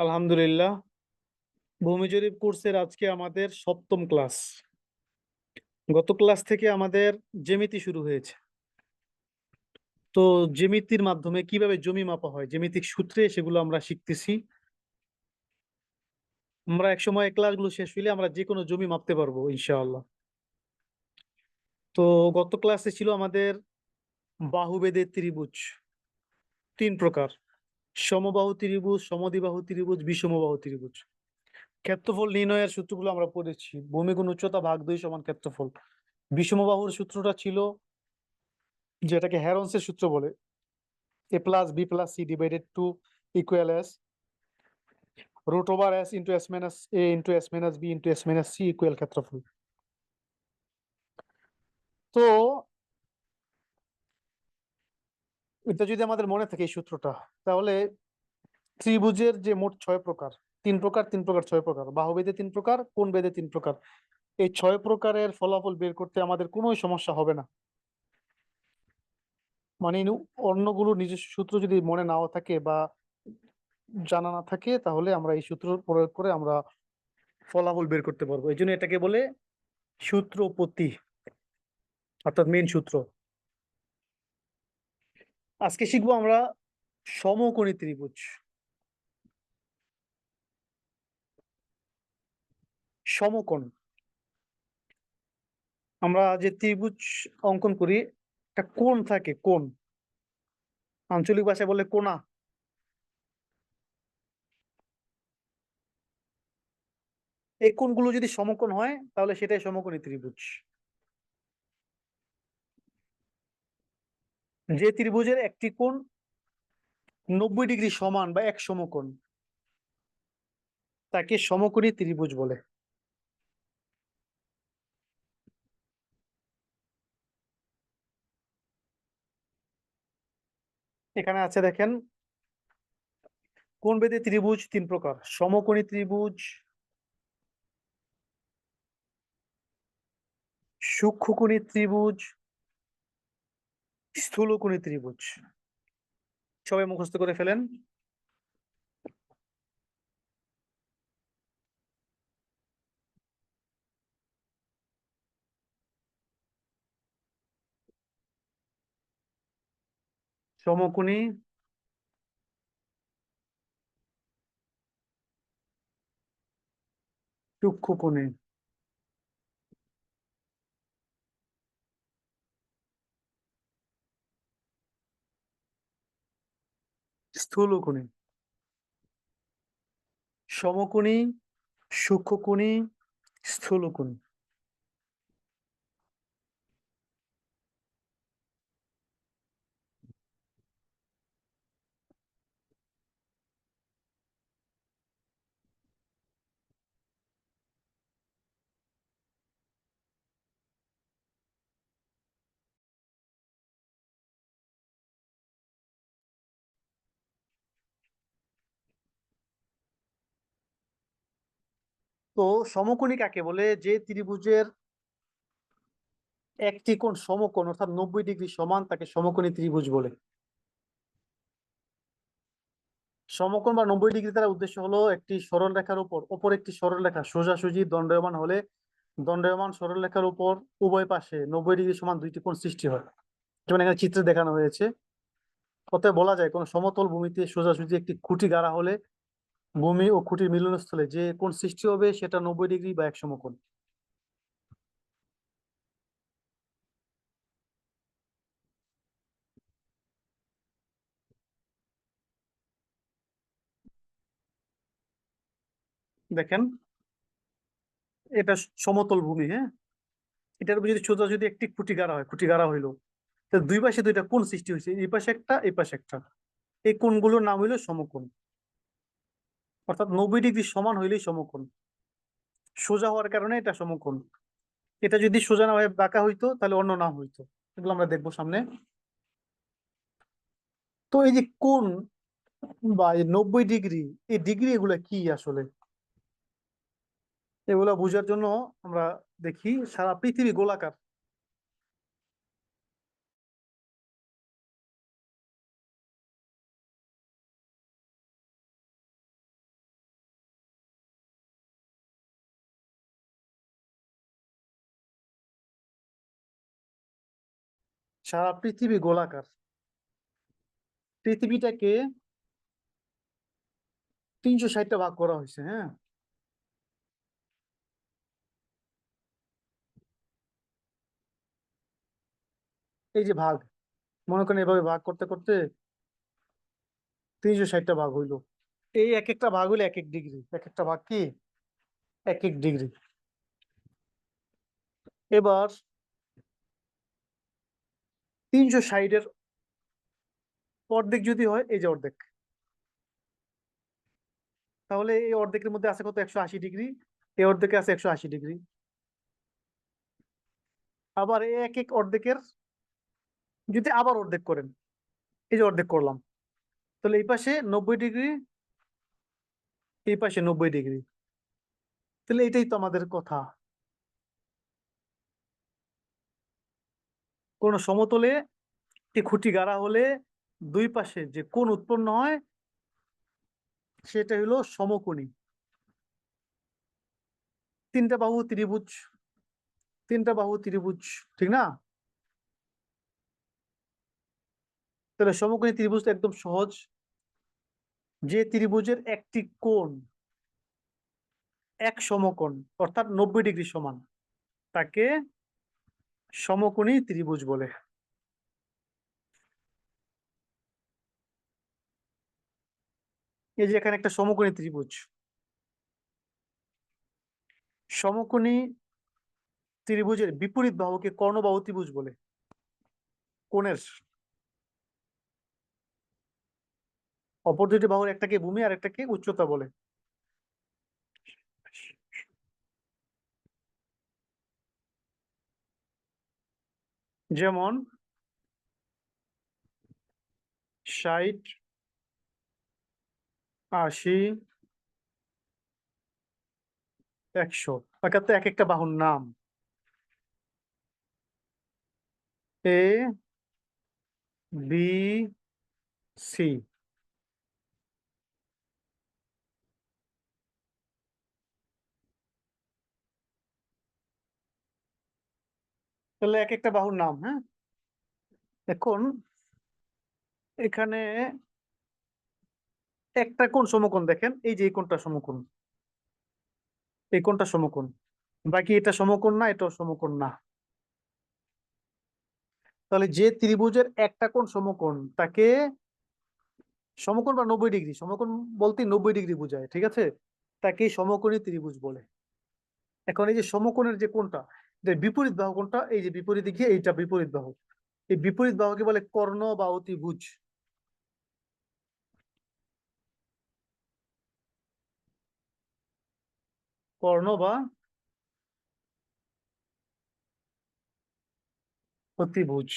আলহামদুলিল্লাহ। ভূমি জরিপ কোর্সের আজকে আমাদের সপ্তম ক্লাস। গত ক্লাস থেকে আমাদের জ্যামিতি শুরু হয়েছে। তো জ্যামিতির মাধ্যমে কিভাবে জমি মাপা হয়, জ্যামিতিক সূত্রে সেগুলো আমরা শিখতেছি। আমরা একসময় ক্লাসগুলো শেষ হইলে আমরা যে কোনো জমি মাপতে পারবো ইনশাআল্লাহ। তো গত ক্লাসে ছিল আমাদের বাহুবেদের ত্রিভুজ, তিন প্রকার: সমবাহু ত্রিভুজ, সমদ্বিবাহু ত্রিভুজ, বিষমবাহু ত্রিভুজ। ক্ষেত্রফল নির্ণয়ের সূত্রগুলো আমরা পড়েছি। ভূমিগুণ উচ্চতা ভাগ 2 সমান ক্ষেত্রফল। বিষমবাহুর সূত্রটা ছিল, যেটাকে হ্যারন্সের সূত্র বলে, a plus b plus c divided to equal as root over s into s minus a into s minus b into s minus c equal ক্ষেত্রফল। তো এটা যদি আমাদের মনে থাকে এই সূত্রটা, তাহলে ত্রিভুজের যে মোট 6 প্রকার, তিন প্রকার 6 প্রকার, বাহুবেদে 3 প্রকার, কোণ বেদে 3 প্রকার, এই 6 প্রকারের ফলাফল বের করতে আমাদের কোনো সমস্যা হবে না। মানে অন্যগুলো নিজস্ব সূত্র যদি মনে নাও থাকে বা জানা না থাকে, তাহলে আমরা এই সূত্র প্রয়োগ করে আমরা ফলাফল বের করতে পারবো। এই জন্য এটাকে বলে সূত্রপতি, অর্থাৎ মেইন সূত্র। আজকে শিখবো আমরা সমকোণী ত্রিভুজ। সমকোণ, আমরা যে ত্রিভুজ অঙ্কন করি, একটা কোণ থাকে, কোণ আঞ্চলিক ভাষায় বলে কোণা। এই কোণগুলো যদি সমকোণ হয় তাহলে সেটাই সমকোণী ত্রিভুজ। যে ত্রিভুজের একটি কোণ 90 ডিগ্রি সমান বা এক সমকোণ, তাকে সমকোণী ত্রিভুজ বলে। এখানে আছে দেখেন, কোণ বেদে ত্রিভুজ 3 প্রকার: সমকোণী ত্রিভুজ, সূক্ষ্মকোণী ত্রিভুজ, স্থূলকোণী ত্রিভুজ। সবাই মুখস্থ করে ফেলেন। সমকোণী, সূক্ষ্মকোণী, স্থূলকোণী। সমকোণী, সূক্ষ্মকোণী, স্থূলকোণী। তো সমকোণী কাকে বলে? যে ত্রিভুজের একটি কোণ সমকোণ অর্থাৎ 90 ডিগ্রি সমান, তাকে সমকোণী ত্রিভুজ বলে। সমকোণ বা 90 ডিগ্রি দ্বারা উদ্দেশ্য হলো একটি সরল রেখার উপর একটি সরল রেখা সোজাসুজি দণ্ডায়মান হলে দণ্ডায়মান সরল রেখার উপর উভয় পাশে 90 ডিগ্রি সমান দুইটি কোণ সৃষ্টি হয়, যেমন এখানে চিত্রে দেখানো হয়েছে। অতএব বলা যায় কোন সমতল ভূমিতে সোজাসুজি একটি খুঁটি গাড়া হলে ভূমি ও খুঁটির মিলনস্থলে যে কোণ সৃষ্টি হবে সেটা 90 ডিগ্রি বা এক সমকোণ। দেখেন, এটা সমতল ভূমি, হ্যাঁ। এটার উপর যদি সোজাসুজি একটি খুঁটি গাড়া হয়, খুঁটি গাড়া হইলো, তো দুই পাশে দুইটা কোণ সৃষ্টি হয়েছে, এই পাশে একটা এই পাশে একটা। এই কোণগুলোর নাম হইলো সমকোণ। অর্থাৎ 90 ডিগ্রি সমান হইলেই সমকোণ। সোজা হওয়ার কারণে এটা সমকোণ। এটা যদি সোজা না হয়ে বাঁকা হইতো তাহলে অন্য নাম হইতো। এগুলো আমরা দেখবো সামনে। তো এই যে কোণ বা 90 ডিগ্রি, এই ডিগ্রি এগুলা কি আসলে? এগুলা বোঝার জন্য আমরা দেখি সারা পৃথিবী গোলাকার। সারা পৃথিবী গোলাকার। পৃথিবীটাকে 360টা ভাগ করা হয়েছে, হ্যাঁ। এই যে ভাগ, মনে করেন এভাবে ভাগ করতে করতে 360টা ভাগ হইলো। এই এক একটা ভাগ হইলো এক এক ডিগ্রি, এক একটা ভাগ কি এক এক ডিগ্রি। এবার 360-এর অর্ধেক যদি হয়, এই যে অর্ধেক, তাহলে এই অর্ধেকের মধ্যে আছে কত? 180 ডিগ্রি। এই অর্ধেকে আছে 180 ডিগ্রি। আবার এই এক এক অর্ধেকের যদি আবার অর্ধেক করেন, এই যে অর্ধেক করলাম, তাহলে এই পাশে 90 ডিগ্রি, এই পাশে 90 ডিগ্রি। তাহলে এটাই তো আমাদের কথা। কোন সমতলে একটি খুঁটি গাড়া হলে দুই পাশে যে কোণ উৎপন্ন হয় সেটা হলো সমকোণী। তিনটা বাহু ত্রিভুজ, তিনটা বাহু ত্রিভুজ, ঠিক না? তাহলে সমকোণী ত্রিভুজ তো একদম সহজ। যে ত্রিভুজের একটি কোণ এক সমকোণ অর্থাৎ 90 ডিগ্রি সমান, তাকে সমকোণী ত্রিভুজ বলে। এই যে এখানে একটা সমকোণী ত্রিভুজ, সমকোণী ত্রিভুজের বিপরীত বাহুকে কর্ণবাহু ত্রিভুজ বলে। কোণের অপর দুটি বাহুর একটাকে ভূমি আর একটাকে উচ্চতা বলে। যেমন 60, 80, 100, অর্থাৎ এক একটা বাহুর নাম। এ, বি, সি। তাহলে এক একটা বাহুর নাম, হ্যাঁ। এখন এখানে একটা কোণ সমকোণ দেখেন, এই যে এই কোণটা সমকোণ, এই কোণটা সমকোণ, বাকি এটা সমকোণ না, এটাও সমকোণ না। তাহলে যে ত্রিভুজের একটা কোণ সমকোণ তাকে সমকোণ বা 90 ডিগ্রি, সমকোণ বলতে 90 ডিগ্রি বোঝায়, ঠিক আছে, তাকে সমকোণী ত্রিভুজ বলে। এখন এই যে সমকোণের যে কোণটা, যে বিপরীত বাহু কোণটা, এই যে বিপরীত দিকে এইটা বিপরীত বাহু, এই বিপরীত বাহুকে বলে কর্ণ বা অতিভুজ। কর্ণ বা অতিভুজ।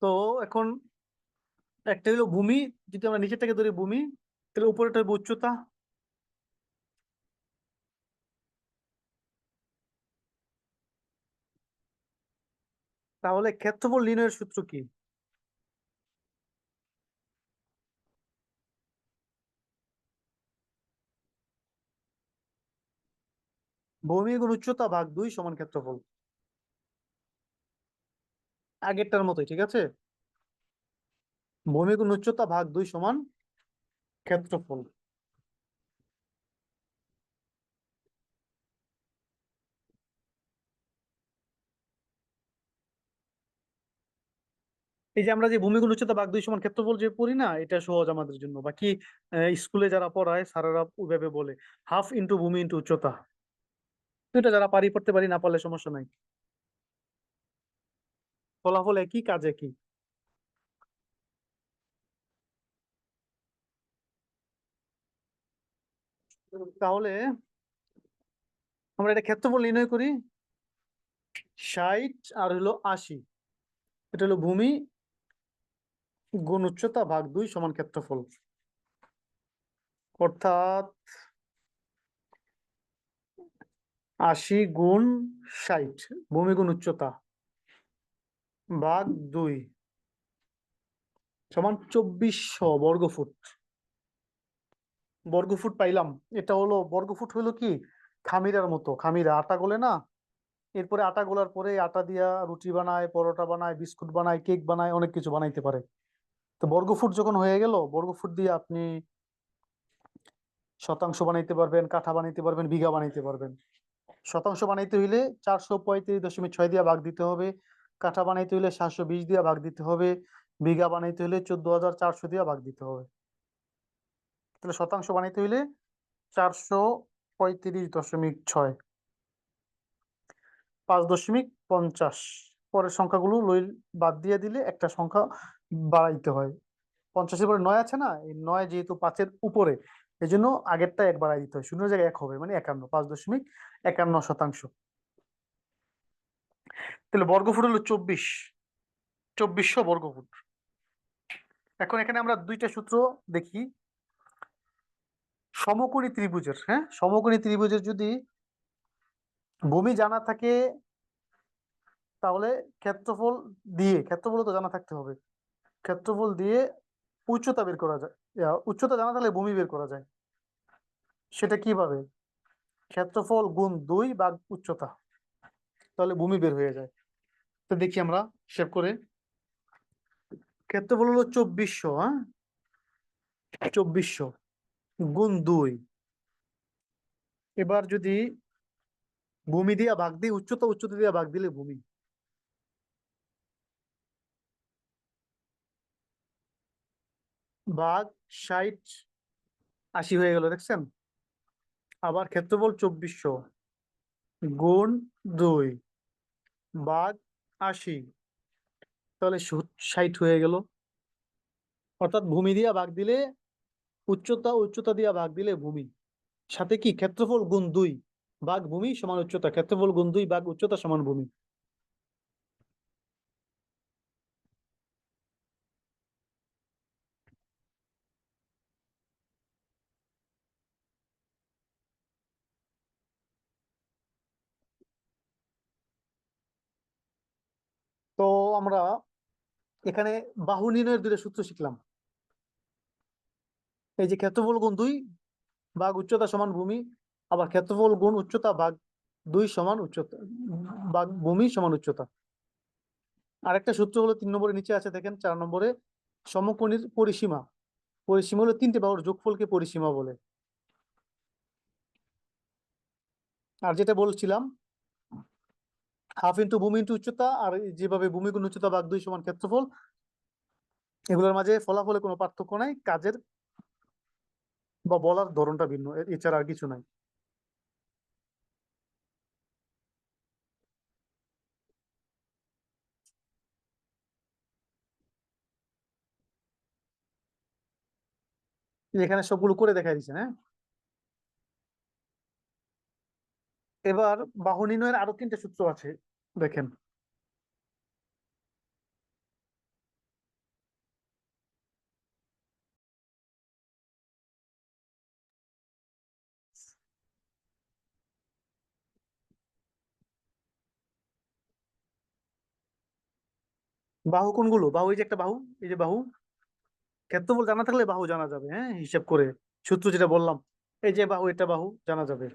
তো এখন একটা হলো ভূমি, যদি আমরা নিচের থেকে ধরি ভূমি, তাহলে উপরেটা হবে উচ্চতা। তাহলে ক্ষেত্রফল নির্ণয়ের সূত্র কি? ভূমি গুণ উচ্চতা ভাগ 2 সমান ক্ষেত্রফল। আগেরটার মতোই, ঠিক আছে। ভূমি গুণ উচ্চতা ভাগ 2 সমান ক্ষেত্রফল। এই যে আমরা যে ভূমি গুণ উচ্চতা ভাগ 2 সমান ক্ষেত্রফল যে পড়ি না, এটা সহজ আমাদের জন্য। বাকি স্কুলে যারা পড়ায় স্যারেরা ওইভাবে বলে হাফ ইন্টু ভূমি ইন্টু উচ্চতা। তো এটা যারা পারি পড়তে পারি, না পারলে সমস্যা নাই, ফলাফল একই, কাজ একই। তাহলে আমরা এটা ক্ষেত্রফল নির্ণয় করি। 60 আর হলো 80, এটা হলো ভূমি গুণ উচ্চতা ভাগ 2 সমান ক্ষেত্রফল। অর্থাৎ 80 × 60 ভূমি গুণ উচ্চতা ভাগ 2 সমান 2400 বর্গফুট। বর্গফুট পাইলাম। এটা হলো বর্গফুট হলো কি খামিরার মতো, খামিরা আটা গোলে না, এরপরে আটা গোলার পরে আটা দিয়া রুটি বানায়, পরোটা বানায়, বিস্কুট বানায়, কেক বানায়, অনেক কিছু বানাইতে পারে। তো বর্গফুট যখন হয়ে গেল, বর্গফুট দিয়ে আপনি শতাংশ বানাইতে পারবেন, কাঠা বানাইতে পারবেন, বিঘা বানাইতে পারবেন। শতাংশ বানাইতে হইলে 435.6 দিয়া ভাগ দিতে হবে, কাঠা বানাইতে হইলে 720 দিয়া ভাগ দিতে হবে, বিঘা বানাইতে হলে 14,400 দিয়া ভাগ দিতে হবে। তাহলে শতাংশ বানাইতে হইলে 435.6, 5.50, পরের সংখ্যাগুলো বাদ দিয়ে দিলে একটা সংখ্যা বাড়াইতে হয়। 50-এর পরে 9 আছে না, এই 9 যেহেতু 5-এর উপরে, এই জন্য আগেরটা 1 বাড়াই দিতে হয়, শূন্যের জায়গায় 1 হবে, মানে 51, 5.51 শতাংশ। তাহলে বর্গফুট হলো 2400 বর্গফুট। এখন এখানে আমরা দুইটা সূত্র দেখি সমকোণী ত্রিভুজের। হ্যাঁ, সমকোণী ত্রিভুজের যদি ভূমি জানা থাকে তাহলে ক্ষেত্রফল দিয়ে, ক্ষেত্রফল তো জানা থাকতে হবে, ক্ষেত্রফল দিয়ে উচ্চতা বের করা যায়। উচ্চতা জানা থাকলে ভূমি বের করা যায়। সেটা কিভাবে? ক্ষেত্রফল গুণ 2 ভাগ উচ্চতা, তাহলে ভূমি বের হয়ে যায়। তো দেখি আমরা হিসাব করে। ক্ষেত্রফল হলো 2400, হ্যাঁ 2400 গুণ 2, এবার যদি ভূমি দিয়া ভাগ দিই উচ্চতা, উচ্চতা দিয়া ভাগ দিলে ভূমি, ভাগ 60 80 হয়ে গেল, দেখছেন? আবার ক্ষেত্রফল 2400 গুণ 2 ভাগ 80, তাহলে 60 হয়ে গেল। অর্থাৎ ভূমি দিয়া ভাগ দিলে উচ্চতা, উচ্চতা দিয়া ভাগ দিলে ভূমি, সাথে কি ক্ষেত্রফল গুণ 2 ভাগ ভূমি সমান উচ্চতা, ক্ষেত্রফল গুণ 2 ভাগ উচ্চতা সমান ভূমি। তো আমরা এখানে বাহু নির্ণয়ের দুটো সূত্র শিখলাম। এই যে ক্ষেত্রফল গুণ 2 ভাগ উচ্চতা সমান ভূমি, আবার ক্ষেত্রফল গুণ উচ্চতা ভাগ 2 সমান উচ্চতা, ভাগ ভূমি সমান উচ্চতা। আরেকটা সূত্র হলো 3 নম্বরের নিচে আছে, দেখেন 4 নম্বরে, সমকোণীর পরিসীমা। পরিসীমা হলো 3টে বাহুর যোগফলকে পরিসীমা বলে। আর যেটা বলছিলাম, হাফ ইন্টু ভূমি ইন্টু উচ্চতা, আর যেভাবে ভূমি গুণ উচ্চতা ভাগ 2 সমান ক্ষেত্রফল, এগুলোর মাঝে ফলাফলে কোনো পার্থক্য নাই, কাজের বা বলার ধরনটা ভিন্ন, এছাড়া আর কিছু নাই। এখানে সবগুলো করে দেখা দিচ্ছে। হ্যাঁ, এবার বাহু নির্ণয়ের আরো 3টে সূত্র আছে, দেখেন। বাহু কোনগুলো? বাহু, এই যে একটা বাহু, এই যে বাহু, ক্ষেত্রফল জানা থাকলে বাহু জানা যাবে, হ্যাঁ হিসাব করে, সূত্র যেটা বললাম, এই যে বাহু, এটা বাহু জানা যাবে।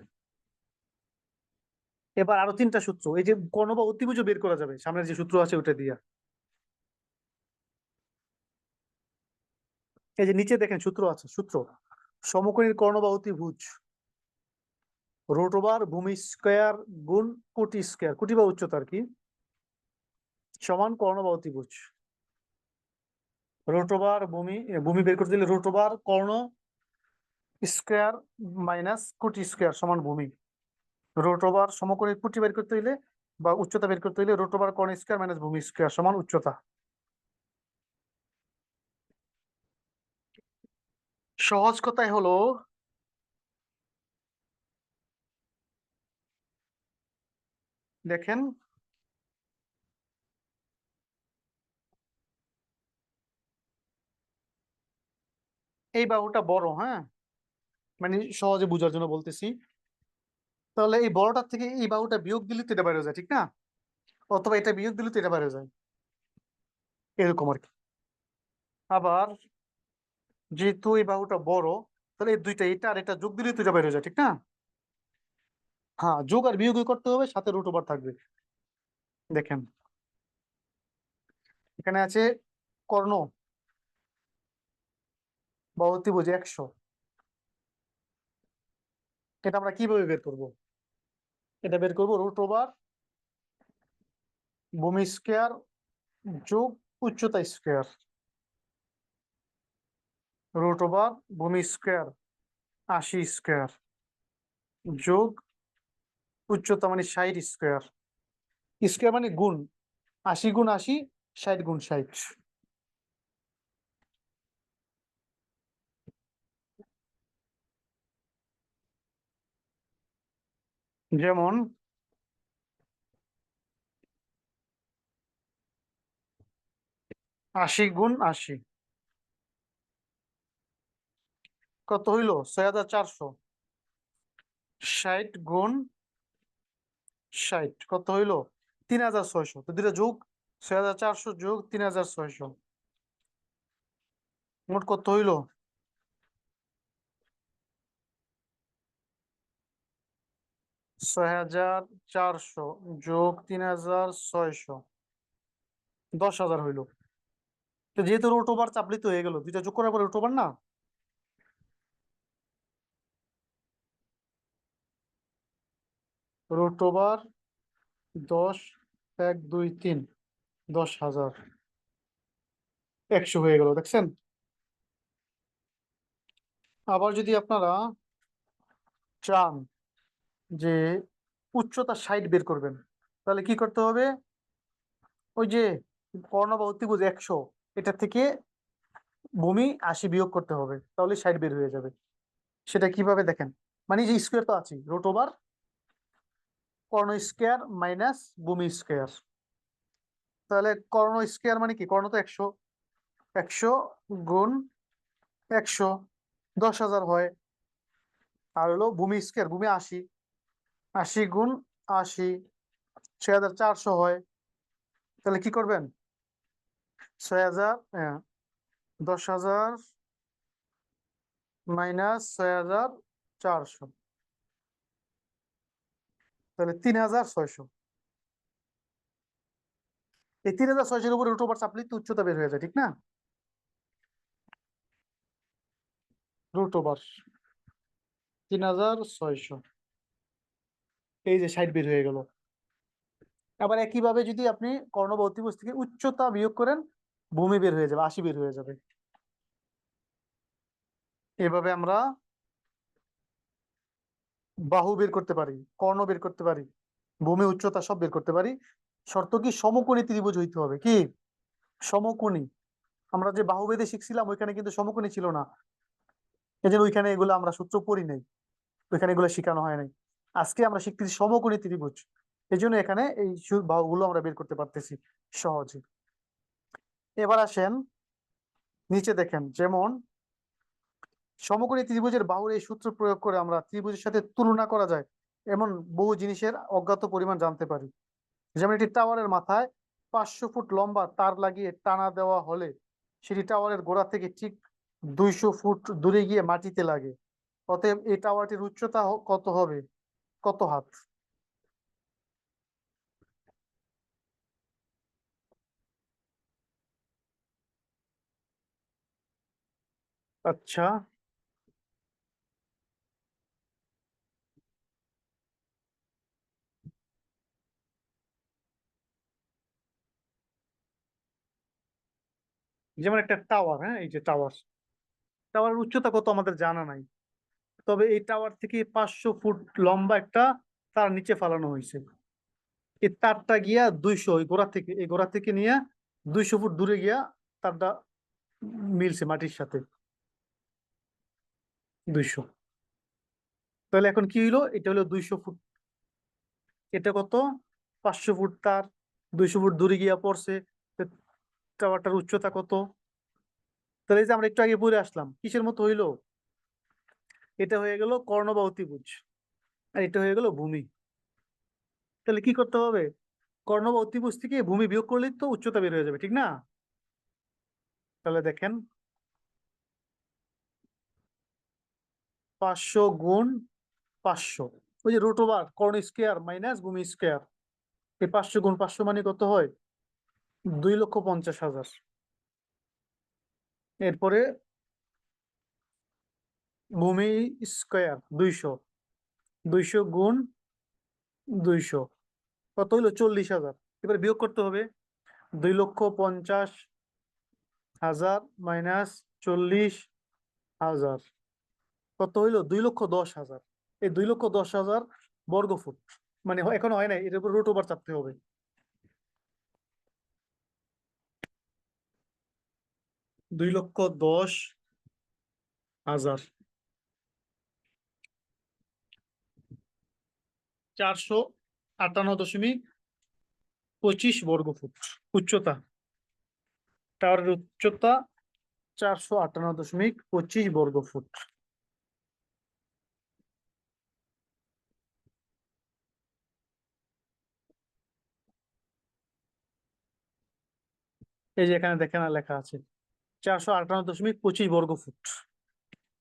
এবার আরো 3টা সূত্র, এই যে কর্ণ বা অতিভুজ বের করা যাবে সামনের যে সূত্র আছে ওটা দিয়া। এই যে নিচে দেখেন সূত্র আছে, সূত্র সমকোণীর কর্ণ বা অতিভুজ রুট ওভার ভূমি স্কয়ার গুণ কোটি স্কয়ার, কোটি বা উচ্চতা আর কি, সমান কর্ণ বা অতিভুজ। রুট ওভার ভূমি, ভূমি বের করতে দিলে রুট ওভার কর্ণ স্কয়ার মাইনাস কোটি স্কয়ার সমান ভূমি। রুট ওভার সমকোণীর কোটি বের করতে হইলে বা উচ্চতা বের করতে হইলে রুট ওভার কর্ণ স্কয়ার মাইনাস ভূমি স্কয়ার সমান উচ্চতা। সহজ কথায় হলো, দেখেন এই বাহুটা বড়, হ্যাঁ মানে সহজে বোঝার জন্য বলতেছি। তাহলে এই বড়টার থেকে এই বাহুটা বিয়োগ দিলে তো এটা বাইরে হয়ে যায়, ঠিক না? অথবা এটা বিয়োগ দিলে তো এটা বাইরে হয়ে যায়, এরকম আর কি। আবার যেহেতু এই বাহুটা বড়, তাহলে এই দুইটা, এটা আর এটা যোগ দিলে তো এটা বাইরে হয়ে যায়, ঠিক না? হ্যাঁ, যোগ আর বিয়োগই করতে হবে, সাথে রুট ওভার থাকবে। দেখেন এখানে আছে কর্ণ বা অতিভুজ 100। এটা আমরা কিভাবে বের করব? এটা বের করব রুট ওভার ভূমি স্কয়ার যোগ উচ্চতা স্কয়ার, রুট ওভার ভূমি স্কয়ার 80 স্কয়ার যোগ উচ্চতা মানে 60 স্কয়ার। স্কয়ার মানে গুণ, 80 গুণ 80, 60 গুণ 60। যেমন 80 গুণ 80 কত হইল? 6400। 60 গুণ 60 কত হইল? 3600। তো দুটো যোগ, 6400 যোগ 3600, মোট কত হইল? 6400 যোগ 3600, 10,000 হইল। তো যেহেতু রুট ওভার চাপলি তো হয়ে গেল, দুইটা যোগ করার পরে রুট ওভার না। রুট ওভার 10, 1 2 3, 10,000, 100 হয়ে গেল, দেখছেন? আবার যদি আপনারা চান যে উচ্চতা 60 বের করবেন, তাহলে কি করতে হবে? ওই যে কর্ণ বা অতিভুজ 100, এটা থেকে ভূমি 80 বিয়োগ করতে হবে, তাহলে 60 বের হয়ে যাবে। সেটা কিভাবে দেখেন, মানে যে স্কোয়ার তো আছে, রুট ওভার কর্ণ স্কোয়ার মাইনাস ভূমি স্কোয়ার। তাহলে কর্ণ স্কোয়ার মানে কি? কর্ণ তো 100, 100 গুণ 100, 10,000 হয়। আর হলো ভূমি স্কোয়ার, ভূমি 80, 80 গুণ 80, 6,400 হয়। তাহলে কি করবেন? 6,000, 10,000 মাইনাস 6,400, তাহলে 3,600। এই 3,600 উপরে রুট ওভার চাপলে তো উচ্চতা বের হয়ে যায়, ঠিক না? রুট ওভার 3,600, এই যে 60 বের হয়ে গেল। আবার একইভাবে যদি আপনি কর্ণ বা অতিভুজ থেকে উচ্চতা বিয়োগ করেন, ভূমি বের হয়ে যাবে, 80 বের হয়ে যাবে। এভাবে আমরা বাহু বের করতে পারি, কর্ণ বের করতে পারি, ভূমি উচ্চতা সব বের করতে পারি। শর্ত কি? সমকোণী ত্রিভুজ হইতে হবে। কি? সমকোণী। আমরা যে বাহু বেঁধে শিখছিলাম ওইখানে কিন্তু সমকোণী ছিল না, এই জন্য ওইখানে এগুলো আমরা সূত্র পড়ি নাই, ওইখানে এগুলো শেখানো হয় নাই। আজকে আমরা শিখতেছি সমকোণী ত্রিভুজ, এই জন্য এখানে এই বাহুগুলো আমরা বের করতে পারতেছি সহজে। এবার আসেন নিচে দেখেন, যেমন সমকোণী ত্রিভুজের বাহুর এই সূত্র প্রয়োগ করে আমরা ত্রিভুজের সাথে তুলনা করা যায় এমন বহু জিনিসের অজ্ঞাত পরিমাণ জানতে পারি। যেমন একটি টাওয়ারের মাথায় 500 ফুট লম্বা তার লাগিয়ে টানা দেওয়া হলে সেটি টাওয়ারের গোড়া থেকে ঠিক 200 ফুট দূরে গিয়ে মাটিতে লাগে। অতএব এই টাওয়ারটির উচ্চতা কত হবে? কত হাত? আচ্ছা, যেমন একটা টাওয়ার, হ্যাঁ, এই যে টাওয়ার, টাওয়ারের উচ্চতা কত আমাদের জানা নাই, তবে এই টাওয়ার থেকে 500 ফুট লম্বা একটা তার নিচে ফালানো হয়েছে। এই তারটা গিয়া 200, ওই গোড়া থেকে, এই গোড়া থেকে নিয়ে 200 ফুট দূরে গিয়া তারটা মিলছে মাটির সাথে, 200। তাহলে এখন কি হইলো? এটা হলো 200 ফুট, এটা কত? 500 ফুট তার 200 ফুট দূরে গিয়া পড়ছে। তো টাওয়ারটার উচ্চতা কত? তাহলে এই যে আমরা একটু আগে পড়ে আসলাম, কিসের মতো হইলো? এটা হয়ে গেল কর্ণ বা অতিভুজ। আর এটা হয়ে গেল ভূমি। তাহলে কি করতে হবে? কর্ণ বা অতিভুজ থেকে ভূমি বিয়োগ করলেই তো উচ্চতা বের হয়ে যাবে, ঠিক না? তাহলে দেখেন, 500 গুণ 500, ওই যে রুট ওভার কর্ণ স্কোয়ার মাইনাস ভূমি স্কোয়ার, এই 500 গুণ 500 মানে কত হয়? 2,50,000। এরপরে ভূমি স্কোয়ার 200, 200 গুণ 200 কত হইলো? 40,000। এবার বিয়োগ করতে হবে, 2,50,000 মাইনাস 40,000 কত হইলো? 2,10,000। এই 2,10,000 বর্গফুট, মানে এখনো হয় নাই, এর উপর রুট ওভার চাপতে হবে। 2,10,000 458.25 বর্গফুট উচ্চতা। টাওয়ারের উচ্চতা 458.25 বর্গফুট। এই যে এখানে দেখেন লেখা আছে 458.25 বর্গফুট।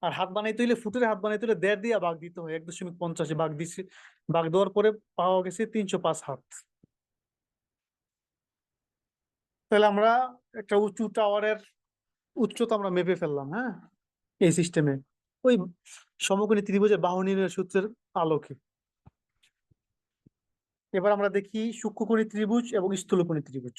আর হাত বানাইতে হইলে, ফুটের হাত বানাইতে হইলে 1.5 দিয়া ভাগ দিতে হয়, 1.50 ভাগ দিছি। ভাগ দেওয়ার পরে পাওয়া গেছে 305 হাত। তাহলে আমরা একটা উঁচু টাওয়ারের উচ্চতা আমরা মেপে ফেললাম, হ্যাঁ, এই সিস্টেমে, ওই সমকোণী ত্রিভুজের বাহু নির্ণয়ের সূত্রের আলোকে। এবার আমরা দেখি সূক্ষ্মকোণী ত্রিভুজ এবং স্থূলকোণী ত্রিভুজ।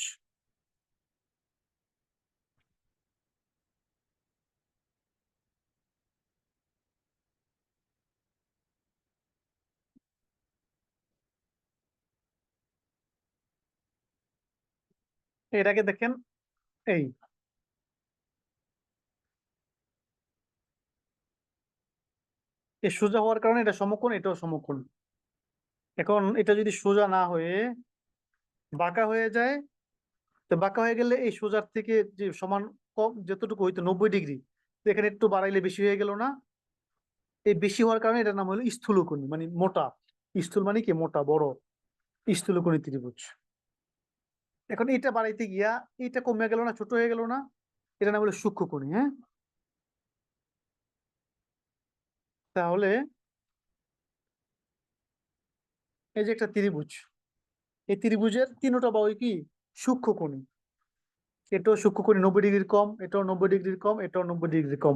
এটাকে দেখেন, এই সোজা হওয়ার কারণে এটা সমকোণ, এটাও সমকোণ। এখন এটা যদি সোজা না হয়ে বাঁকা হয়ে যায়, তো বাঁকা হয়ে গেলে এই সোজার থেকে যে সমান, কম যতটুকু হইতো 90 ডিগ্রি, তো এখানে একটু বাড়াইলে বেশি হয়ে গেল না? এই বেশি হওয়ার কারণে এটার নাম হলো স্থূলকোণী, মানে মোটা। স্থূল মানে কি? মোটা, বড়। স্থূলকোণী ত্রিভুজ। এখন এটা বাড়াইতে গিয়া এটা কমে গেল না? ছোট হয়ে গেল না? এটা নাম হলো সূক্ষ্মকোণী। হ্যাঁ, তাহলে এই যে একটা ত্রিভুজ, এই ত্রিভুজের তিনটা বাহু কি? সূক্ষ্মকোণী। এটাও সূক্ষ্মকোণী 90 ডিগ্রির কম, এটাও 90 ডিগ্রির কম, এটাও 90 ডিগ্রির কম।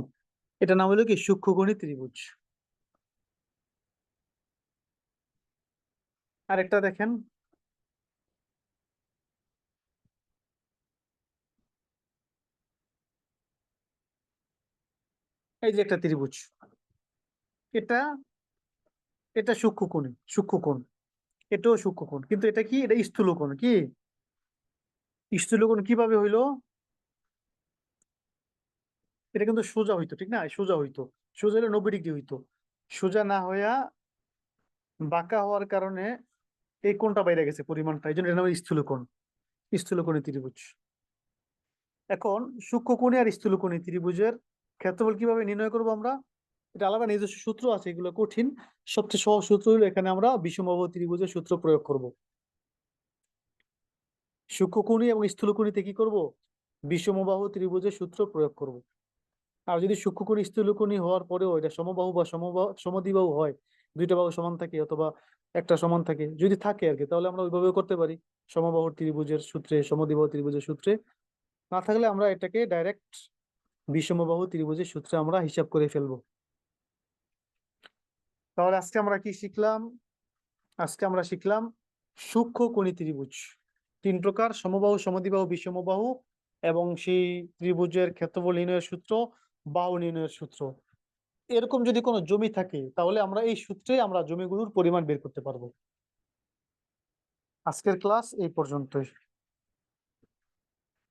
এটা নাম হলো কি? সূক্ষ্মকোণী ত্রিভুজ। আরেকটা দেখেন, এই যে একটা ত্রিভুজ, এটা এটা সূক্ষ্মকোণী, সূক্ষ্মকোণ। এটাও সূক্ষ্মকোণ, কিন্তু এটা কি? এটা স্থূলকোণ। কি স্থূলকোণ কিভাবে হইলো? এটা কিন্তু সোজা হইতো, ঠিক না? সোজা হইতো, সোজা হলে 90 ডিগ্রি হইতো। সোজা না হইয়া বাঁকা হওয়ার কারণে এই কোণটা বাইরে গেছে, পরিমাণটা, এই জন্য এর নাম স্থূলকোণ। স্থূলকোণী ত্রিভুজ। এখন সূক্ষ্মকোণী আর স্থূলকোণী ত্রিভুজের ক্ষেত্রফল কিভাবে নির্ণয় করব আমরা? এটা আলাদা নিজস্ব সূত্র আছে, এগুলো কঠিন। সবচেয়ে সহজ সূত্র হলো, এখানে আমরা বিষমবাহু ত্রিভুজের সূত্র প্রয়োগ করব। সূক্ষ্মকোণী এবং স্থূলকোণীতে কি করব? বিষমবাহু ত্রিভুজের সূত্র প্রয়োগ করব। আর যদি সূক্ষ্মকোণী স্থূলকোণী হওয়ার পরেও এটা সমবাহু বা সমদ্বিবাহু হয়, দুইটা বাহু সমান থাকে অথবা একটা সমান থাকে, যদি থাকে আর কি, তাহলে আমরা ওইভাবে করতে পারি। সমবাহু ত্রিভুজের সূত্রে, সমদ্বিবাহু ত্রিভুজের সূত্রে। না থাকলে আমরা এটাকে ডাইরেক্ট বিষমবাহু ত্রিভুজের সূত্রে আমরা হিসাব করে ফেলবো। তাহলে আজকে আমরা কি শিখলাম? আজকে আমরা শিখলাম সূক্ষ্মকোণী ত্রিভুজ 3 প্রকার: সমবাহু, সমদ্বিবাহু, বিষমবাহু। এবং সেই ত্রিভুজের ক্ষেত্রফল নির্ণয়ের সূত্র, বাহু নির্ণয়ের সূত্র। এরকম যদি কোনো জমি থাকে, তাহলে আমরা এই সূত্রে আমরা জমিগুলোর পরিমাণ বের করতে পারবো। আজকের ক্লাস এই পর্যন্তই।